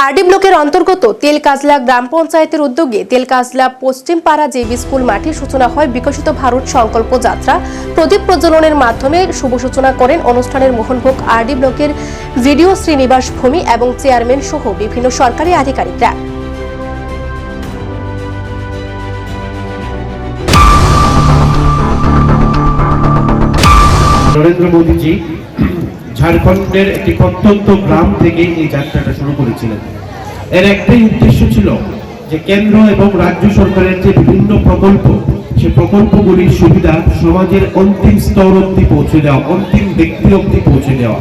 RD ব্লকের অন্তর্গত তেলকাজলা গ্রাম পঞ্চায়েতের উদ্যোগে তেলকাজলা পশ্চিম পাড়া জেবি স্কুল মাঠে সূচনা হয় বিকশিত ভারত সংকল্প যাত্রা। প্রদীপ প্রজ্বলনের মাধ্যমে শুভ সূচনা করেন অনুষ্ঠানের মোহনভোগ আরডি ব্লকের ভিডিও শ্রীনিবাস ভূমি এবং চেয়ারম্যান সহ বিভিন্ন সরকারি আধিকারিকরা। নরেন্দ্র মোদীজি ঝাড়খণ্ডের একটি প্রত্যন্ত গ্রাম থেকে এই যাত্রাটা শুরু করেছিলেন। এর একটাই উদ্দেশ্য ছিল যে কেন্দ্র এবং রাজ্য সরকারের যে বিভিন্ন প্রকল্প, সে প্রকল্পগুলির সুবিধা সমাজের অন্তিম স্তর অব্দি পৌঁছে দেওয়া, অন্তিম ব্যক্তি অব্দি পৌঁছে দেওয়া।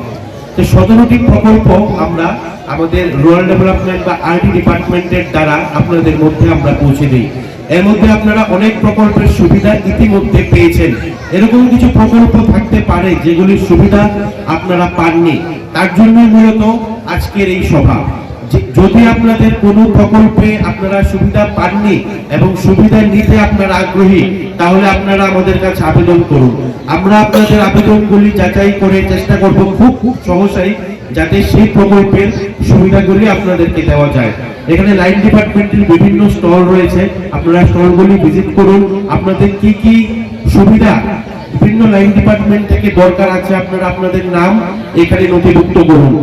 তো 17টি প্রকল্প আমরা আমাদের রুরাল ডেভেলপমেন্ট বা আরডি ডিপার্টমেন্টের দ্বারা আপনাদের মধ্যে আমরা পৌঁছে দিই। এর মধ্যে আপনারা অনেক প্রকল্পের সুবিধা ইতিমধ্যে পেয়েছেন। এরকম কিছু প্রকল্প থাকতে পারে যেগুলির সুবিধা আপনারা পাননি, তার জন্য মূলত আজকের এই সভা। যদি আপনাদের কোনো প্রকল্পে আপনারা সুবিধা পাননি এবং সুবিধা নিতে আপনারা আগ্রহী, তাহলে আপনারা আমাদের কাছে আবেদন করুন। আমরা আপনাদের আবেদনগুলি যাচাই করে চেষ্টা করব খুব সহসাই যাতে সেই প্রকল্পের সুবিধাগুলি আপনাদেরকে দেওয়া যায়। এখানে লাইন ডিপার্টমেন্টের বিভিন্ন স্টল রয়েছে, আপনারা স্টলগুলি ভিজিট করুন। আপনাদের কি কি সুবিধা বিভিন্ন লাইন ডিপার্টমেন্ট থেকে দরকার আছে, আপনারা আপনাদের নাম এখানে নথিভুক্ত করুন।